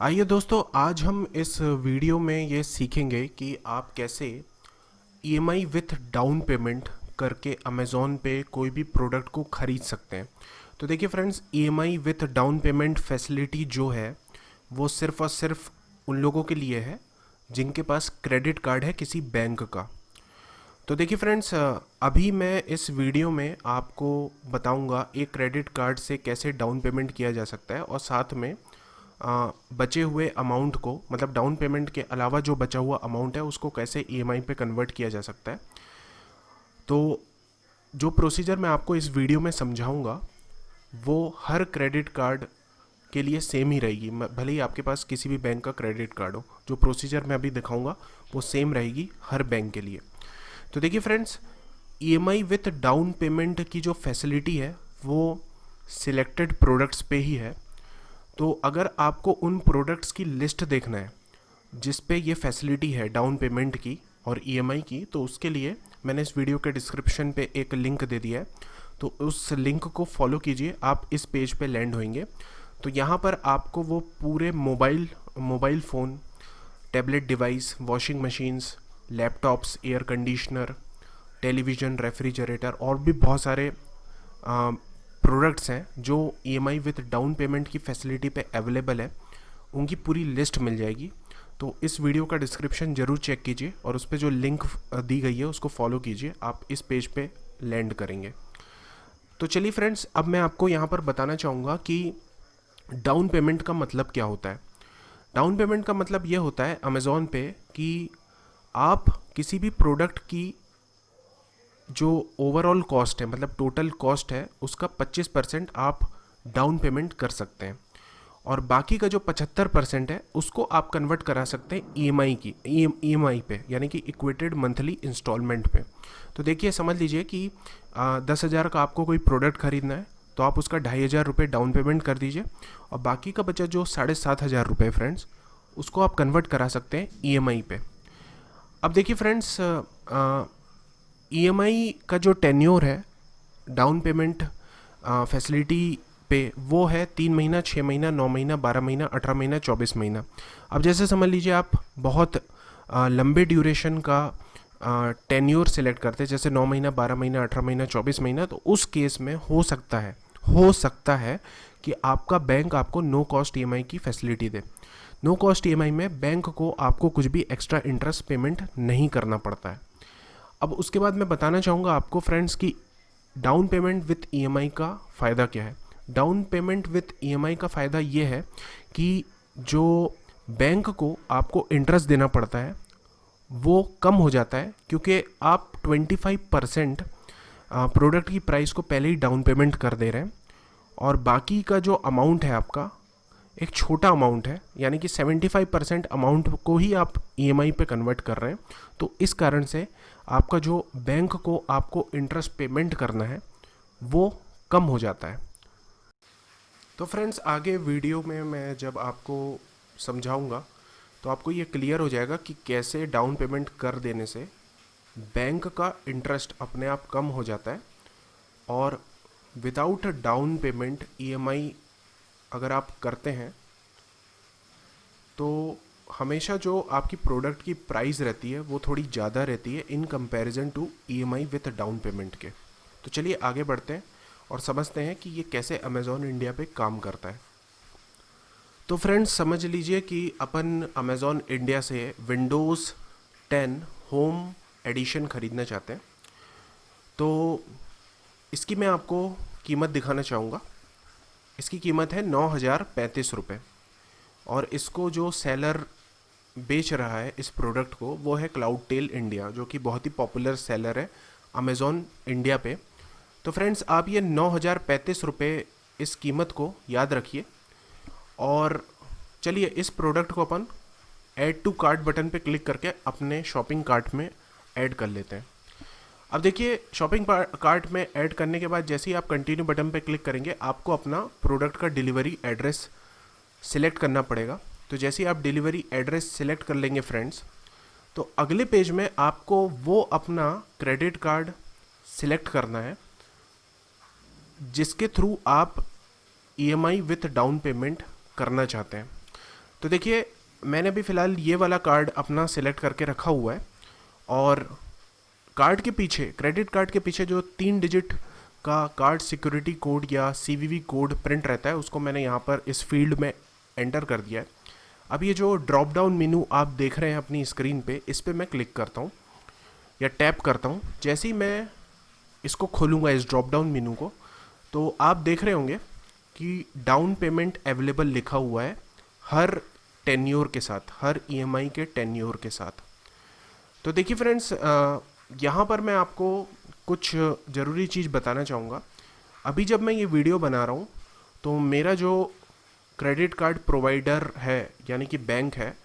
आइए दोस्तों, आज हम इस वीडियो में ये सीखेंगे कि आप कैसे ईएमआई विथ डाउन पेमेंट करके अमेज़ॉन पे कोई भी प्रोडक्ट को ख़रीद सकते हैं। तो देखिए friends, EMI with down payment facility जो है वो सिर्फ़ और सिर्फ उन लोगों के लिए है जिनके पास क्रेडिट कार्ड है किसी बैंक का। तो देखिए फ्रेंड्स, अभी मैं इस वीडियो में आपको बताऊंगा एक क्रेडिट कार्ड से कैसे डाउन पेमेंट किया जा सकता है और साथ में बचे हुए अमाउंट को, मतलब डाउन पेमेंट के अलावा जो बचा हुआ अमाउंट है उसको कैसे ईएमआई पे कन्वर्ट किया जा सकता है। तो जो प्रोसीजर मैं आपको इस वीडियो में समझाऊंगा वो हर क्रेडिट कार्ड के लिए सेम ही रहेगी, भले ही आपके पास किसी भी बैंक का क्रेडिट कार्ड हो। जो प्रोसीजर मैं अभी दिखाऊंगा वो सेम रहेगी हर बैंक के लिए। तो देखिए friends, EMI with down payment की जो फैसिलिटी है वो सिलेक्टेड प्रोडक्ट्स पे ही है। तो अगर आपको उन प्रोडक्ट्स की लिस्ट देखना है जिस पे ये फैसिलिटी है डाउन पेमेंट की और ईएमआई की, तो उसके लिए मैंने इस वीडियो के डिस्क्रिप्शन पे एक लिंक दे दिया है। तो उस लिंक को फॉलो कीजिए, आप इस पेज पे लैंड होंगे। तो यहाँ पर आपको वो पूरे mobile phone, tablet device, washing machines, laptops, air conditioner, television, refrigerator और भी बहुत सारे प्रोडक्ट्स हैं जो ईएमआई विथ डाउन पेमेंट की फैसिलिटी पे अवेलेबल है, उनकी पूरी लिस्ट मिल जाएगी। तो इस वीडियो का डिस्क्रिप्शन ज़रूर चेक कीजिए और उस पर जो लिंक दी गई है उसको फॉलो कीजिए, आप इस पेज पे लैंड करेंगे। तो चलिए फ्रेंड्स, अब मैं आपको यहाँ पर बताना चाहूँगा कि डाउन पेमेंट का मतलब क्या होता है। डाउन पेमेंट का मतलब ये होता है अमेज़ॉन पे कि आप किसी भी प्रोडक्ट की जो ओवरऑल कॉस्ट है, मतलब टोटल कॉस्ट है, उसका 25% आप डाउन पेमेंट कर सकते हैं और बाकी का जो 75% है उसको आप कन्वर्ट करा सकते हैं ईएमआई पे, यानी कि इक्वेटेड मंथली इंस्टॉलमेंट पे। तो देखिए, समझ लीजिए कि 10,000 का आपको कोई प्रोडक्ट खरीदना है तो आप उसका 2,500 डाउन पेमेंट कर दीजिए और बाकी का बचा जो 7,500 फ्रेंड्स, उसको आप कन्वर्ट करा सकते हैं ईएमआई पे। अब देखिए फ्रेंड्स, ईएमआई का जो टेन्योर है डाउन पेमेंट फैसिलिटी पे वो है 3 महीना, 6 महीना, 9 महीना, 12 महीना, 18 महीना, 24 महीना। अब जैसे समझ लीजिए आप बहुत लंबे ड्यूरेशन का टेन्योर सिलेक्ट करते हैं, जैसे 9 महीना, 12 महीना, 18 महीना, 24 महीना, तो उस केस में हो सकता है कि आपका बैंक आपको नो कॉस्ट ईएमआई की फैसिलिटी दे। नो कॉस्ट ईएमआई में बैंक को आपको कुछ भी एक्स्ट्रा इंटरेस्ट पेमेंट नहीं करना पड़ता है। अब उसके बाद मैं बताना चाहूँगा आपको फ्रेंड्स कि डाउन पेमेंट विथ ईएमआई का फ़ायदा क्या है। डाउन पेमेंट विथ ईएमआई का फ़ायदा ये है कि जो बैंक को आपको इंटरेस्ट देना पड़ता है वो कम हो जाता है, क्योंकि आप 25% प्रोडक्ट की प्राइस को पहले ही डाउन पेमेंट कर दे रहे हैं और बाकी का जो अमाउंट है आपका एक छोटा अमाउंट है, यानी कि 75% अमाउंट को ही आप ईएमआई पे कन्वर्ट कर रहे हैं। तो इस कारण से आपका जो बैंक को आपको इंटरेस्ट पेमेंट करना है वो कम हो जाता है। तो फ्रेंड्स, आगे वीडियो में मैं जब आपको समझाऊंगा तो आपको ये क्लियर हो जाएगा कि कैसे डाउन पेमेंट कर देने से बैंक का इंटरेस्ट अपने आप कम हो जाता है और विदाउट डाउन पेमेंट ईएमआई अगर आप करते हैं तो हमेशा जो आपकी प्रोडक्ट की प्राइस रहती है वो थोड़ी ज़्यादा रहती है in comparison to EMI with down payment के। तो चलिए आगे बढ़ते हैं और समझते हैं कि ये कैसे अमेज़ॉन इंडिया पे काम करता है। तो फ्रेंड्स, समझ लीजिए कि अपन अमेज़ॉन इंडिया से विंडोज़ 10 होम एडिशन ख़रीदना चाहते हैं। तो इसकी मैं आपको कीमत दिखाना चाहूँगा। इसकी कीमत है 9,035 रुपये और इसको जो सेलर बेच रहा है इस प्रोडक्ट को वो है क्लाउड टेल इंडिया, जो कि बहुत ही पॉपुलर सेलर है अमेज़ॉन इंडिया पे। तो फ्रेंड्स, आप ये 9,035 रुपये इस कीमत को याद रखिए और चलिए इस प्रोडक्ट को अपन ऐड टू कार्ट बटन पे क्लिक करके अपने शॉपिंग कार्ट में ऐड कर लेते हैं। अब देखिए, शॉपिंग कार्ट में ऐड करने के बाद जैसे ही आप कंटिन्यू बटन पे क्लिक करेंगे आपको अपना प्रोडक्ट का डिलीवरी एड्रेस सिलेक्ट करना पड़ेगा। तो जैसे ही आप डिलीवरी एड्रेस सिलेक्ट कर लेंगे फ्रेंड्स, तो अगले पेज में आपको वो अपना क्रेडिट कार्ड सिलेक्ट करना है जिसके थ्रू आप ईएमआई विथ डाउन पेमेंट करना चाहते हैं। तो देखिए मैंने भी फ़िलहाल ये वाला कार्ड अपना सिलेक्ट करके रखा हुआ है, और कार्ड के पीछे, क्रेडिट कार्ड के पीछे जो 3 डिजिट का कार्ड सिक्योरिटी कोड या CVV कोड प्रिंट रहता है, उसको मैंने यहाँ पर इस फील्ड में एंटर कर दिया है। अब ये जो ड्रॉप डाउन मेनू आप देख रहे हैं अपनी स्क्रीन पे, इस पे मैं क्लिक करता हूँ या टैप करता हूँ। जैसे ही मैं इसको खोलूँगा इस ड्रॉप डाउन मेनू को, तो आप देख रहे होंगे कि डाउन पेमेंट अवेलेबल लिखा हुआ है हर टेन्योर के साथ, हर EMI के टेन्योर के साथ। तो देखिए फ्रेंड्स, यहाँ पर मैं आपको कुछ ज़रूरी चीज़ बताना चाहूँगा। अभी जब मैं ये वीडियो बना रहा हूँ तो मेरा जो क्रेडिट कार्ड प्रोवाइडर है यानी कि बैंक है,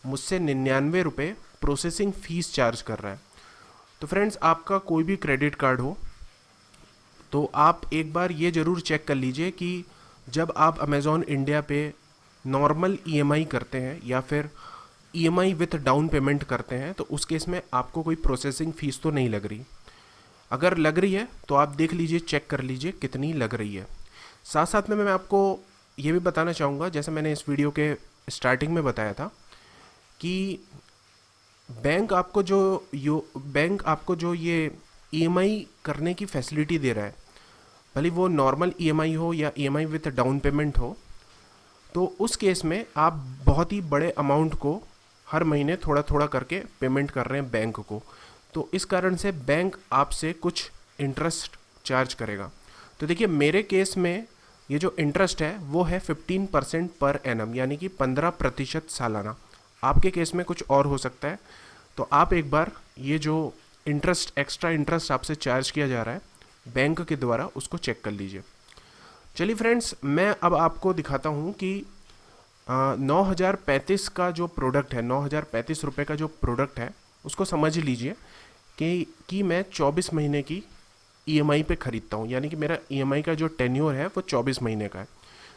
मुझसे 99 रुपये प्रोसेसिंग फ़ीस चार्ज कर रहा है। तो फ्रेंड्स, आपका कोई भी क्रेडिट कार्ड हो तो आप एक बार ये ज़रूर चेक कर लीजिए कि जब आप अमेज़ॉन इंडिया पे नॉर्मल EMI करते हैं या फिर EMI विथ डाउन पेमेंट करते हैं, तो उस केस में आपको कोई प्रोसेसिंग फ़ीस तो नहीं लग रही। अगर लग रही है तो आप देख लीजिए, चेक कर लीजिए कितनी लग रही है। साथ साथ में मैं आपको ये भी बताना चाहूँगा, जैसे मैंने इस वीडियो के स्टार्टिंग में बताया था कि बैंक आपको जो ये EMI करने की फैसिलिटी दे रहा है, भले वो नॉर्मल EMI हो या EMI विथ डाउन पेमेंट हो, तो उस केस में आप बहुत ही बड़े अमाउंट को हर महीने थोड़ा थोड़ा करके पेमेंट कर रहे हैं बैंक को। तो इस कारण से बैंक आपसे कुछ इंटरेस्ट चार्ज करेगा। तो देखिए मेरे केस में ये जो इंटरेस्ट है वो है 15% पर एनम, यानी कि 15% सालाना। आपके केस में कुछ और हो सकता है, तो आप एक बार ये जो एक्स्ट्रा इंटरेस्ट आपसे चार्ज किया जा रहा है बैंक के द्वारा, उसको चेक कर लीजिए। चलिए फ्रेंड्स, मैं अब आपको दिखाता हूँ कि 9,035 का जो प्रोडक्ट है, 9,035 रुपये का जो प्रोडक्ट है, उसको समझ लीजिए कि मैं 24 महीने की EMI पे ख़रीदता हूँ, यानी कि मेरा EMI का जो टेन्योर है वो 24 महीने का है।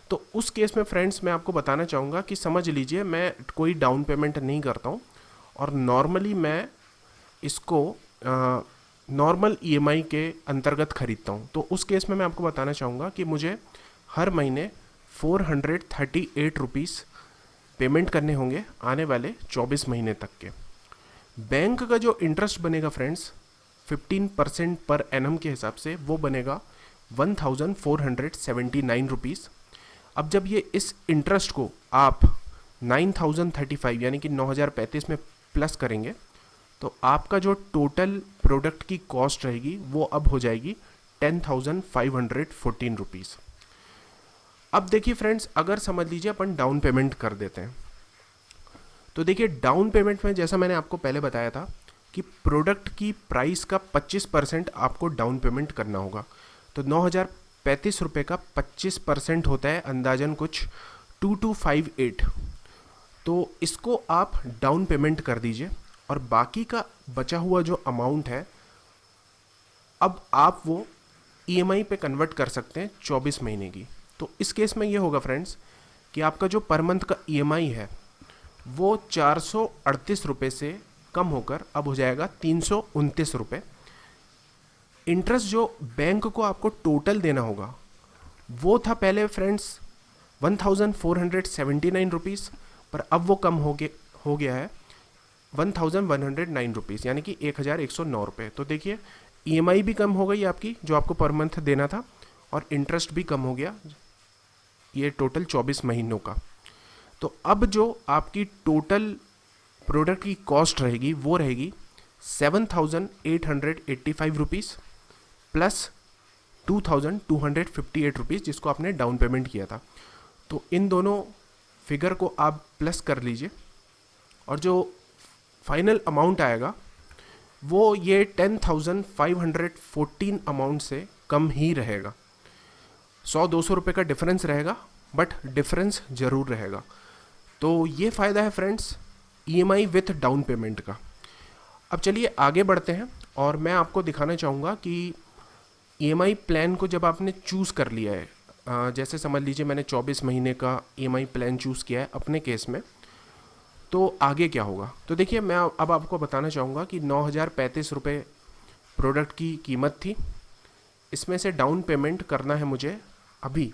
तो उस केस में फ्रेंड्स मैं आपको बताना चाहूँगा कि समझ लीजिए मैं कोई डाउन पेमेंट नहीं करता हूँ, और नॉर्मली मैं इसको नॉर्मल EMI के अंतर्गत ख़रीदता हूँ। तो उस केस में मैं आपको बताना चाहूँगा कि मुझे हर महीने 438 रुपीज़ पेमेंट करने होंगे आने वाले 24 महीने तक के। बैंक का जो इंटरेस्ट बनेगा फ्रेंड्स 15% पर एनम के हिसाब से, वो बनेगा 1,479 रुपीज़। अब जब ये इस इंटरेस्ट को आप 9,035 यानी कि 9,035 में प्लस करेंगे, तो आपका जो टोटल प्रोडक्ट की कॉस्ट रहेगी वो अब हो जाएगी 10,514 रुपीज़। अब देखिए फ्रेंड्स, अगर समझ लीजिए अपन डाउन पेमेंट कर देते हैं, तो देखिए डाउन पेमेंट में जैसा मैंने आपको पहले बताया था कि प्रोडक्ट की प्राइस का 25% आपको डाउन पेमेंट करना होगा। तो 9,035 रुपये का 25% होता है अंदाजन कुछ 2258। तो इसको आप डाउन पेमेंट कर दीजिए, और बाकी का बचा हुआ जो अमाउंट है अब आप वो EMI पे कन्वर्ट कर सकते हैं 24 महीने की। तो इस केस में ये होगा फ्रेंड्स कि आपका जो पर मंथ का EMI है वो 438 रुपये से कम होकर अब हो जाएगा 329 रुपये। इंटरेस्ट जो बैंक को आपको टोटल देना होगा वो था पहले फ्रेंड्स 1,479 रुपीज़, पर अब वो कम हो गया है 1,109 रुपीज़, यानी कि 1,109 रुपये। तो देखिए EMI भी कम हो गई आपकी जो आपको पर मंथ देना था, और इंटरेस्ट भी कम हो गया ये टोटल 24 महीनों का। तो अब जो आपकी टोटल प्रोडक्ट की कॉस्ट रहेगी वो रहेगी 7,885 रुपीज़ प्लस 2,258 रुपीज़, जिसको आपने डाउन पेमेंट किया था। तो इन दोनों फिगर को आप प्लस कर लीजिए, और जो फाइनल अमाउंट आएगा वो ये 10,514 अमाउंट से कम ही रहेगा। 100-200 रुपये का डिफरेंस रहेगा, बट डिफरेंस ज़रूर रहेगा। तो ये फ़ायदा है friends EMI with down payment का। अब चलिए आगे बढ़ते हैं, और मैं आपको दिखाना चाहूँगा कि EMI प्लान को जब आपने चूज़ कर लिया है, जैसे समझ लीजिए मैंने 24 महीने का EMI प्लान चूज़ किया है अपने केस में, तो आगे क्या होगा। तो देखिए मैं अब आपको बताना चाहूँगा कि 9,035 रुपये प्रोडक्ट की कीमत थी, इसमें से डाउन पेमेंट करना है मुझे अभी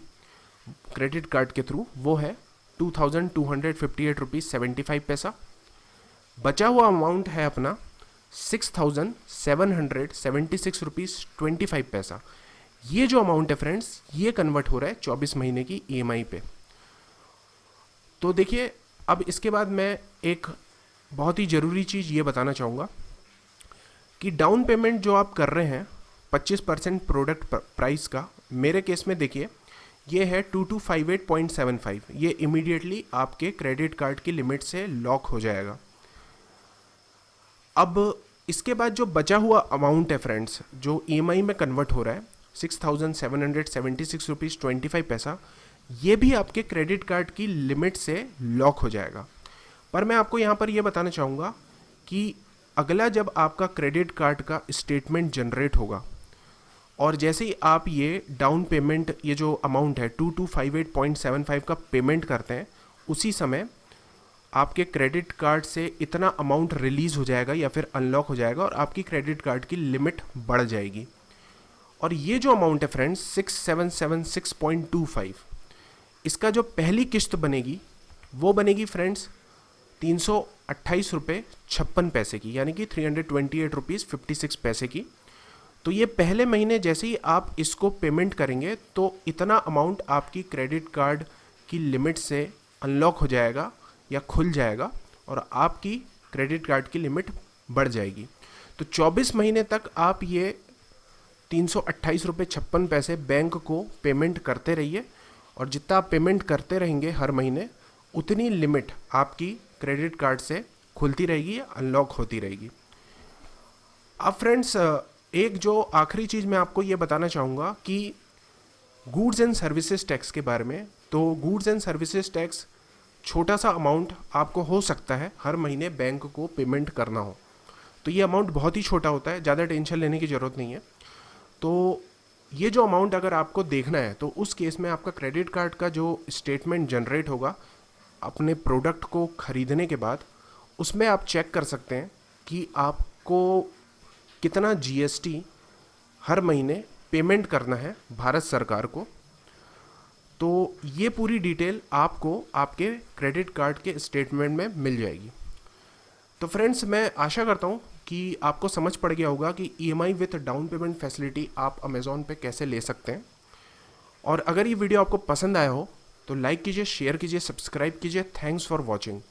क्रेडिट कार्ड के थ्रू, वो है ₹2,258.75। बचा हुआ अमाउंट है अपना ₹6,776.25। ये जो अमाउंट है फ्रेंड्स, ये कन्वर्ट हो रहा है 24 महीने की EMI पे। तो देखिए, अब इसके बाद मैं एक बहुत ही ज़रूरी चीज़ ये बताना चाहूँगा कि डाउन पेमेंट जो आप कर रहे हैं 25% प्रोडक्ट प्राइस का, मेरे केस में देखिए ये है 2258.75। ये इमीडिएटली आपके क्रेडिट कार्ड की लिमिट से लॉक हो जाएगा। अब इसके बाद जो बचा हुआ अमाउंट है फ्रेंड्स, जो EMI में कन्वर्ट हो रहा है ₹6,776.25, ये भी आपके क्रेडिट कार्ड की लिमिट से लॉक हो जाएगा। पर मैं आपको यहाँ पर ये बताना चाहूँगा कि अगला जब आपका क्रेडिट कार्ड का स्टेटमेंट जनरेट होगा और जैसे ही आप ये डाउन पेमेंट, ये जो अमाउंट है 2258.75 का पेमेंट करते हैं, उसी समय आपके क्रेडिट कार्ड से इतना अमाउंट रिलीज़ हो जाएगा या फिर अनलॉक हो जाएगा और आपकी क्रेडिट कार्ड की लिमिट बढ़ जाएगी। और ये जो अमाउंट है फ्रेंड्स 6776.25, इसका जो पहली किस्त बनेगी वो बनेगी फ्रेंड्स ₹328.56 की, यानी कि ₹328.56 की। तो ये पहले महीने जैसे ही आप इसको पेमेंट करेंगे तो इतना अमाउंट आपकी क्रेडिट कार्ड की लिमिट से अनलॉक हो जाएगा या खुल जाएगा और आपकी क्रेडिट कार्ड की लिमिट बढ़ जाएगी। तो 24 महीने तक आप ये ₹328.56 बैंक को पेमेंट करते रहिए और जितना आप पेमेंट करते रहेंगे हर महीने, उतनी लिमिट आपकी क्रेडिट कार्ड से खुलती रहेगी, अनलॉक होती रहेगी। अब फ्रेंड्स, एक जो आखिरी चीज़ मैं आपको ये बताना चाहूँगा कि गुड्स एंड सर्विसेज टैक्स के बारे में। तो गुड्स एंड सर्विसेज टैक्स छोटा सा अमाउंट आपको हो सकता है हर महीने बैंक को पेमेंट करना हो, तो ये अमाउंट बहुत ही छोटा होता है, ज़्यादा टेंशन लेने की ज़रूरत नहीं है। तो ये जो अमाउंट अगर आपको देखना है तो उस केस में आपका क्रेडिट कार्ड का जो स्टेटमेंट जनरेट होगा अपने प्रोडक्ट को ख़रीदने के बाद, उसमें आप चेक कर सकते हैं कि आपको कितना GST हर महीने पेमेंट करना है भारत सरकार को। तो ये पूरी डिटेल आपको आपके क्रेडिट कार्ड के स्टेटमेंट में मिल जाएगी। तो फ्रेंड्स, मैं आशा करता हूँ कि आपको समझ पड़ गया होगा कि EMI with down payment facility आप अमेज़ॉन पे कैसे ले सकते हैं। और अगर ये वीडियो आपको पसंद आया हो तो लाइक कीजिए, शेयर कीजिए, सब्सक्राइब कीजिए। Thanks for watching.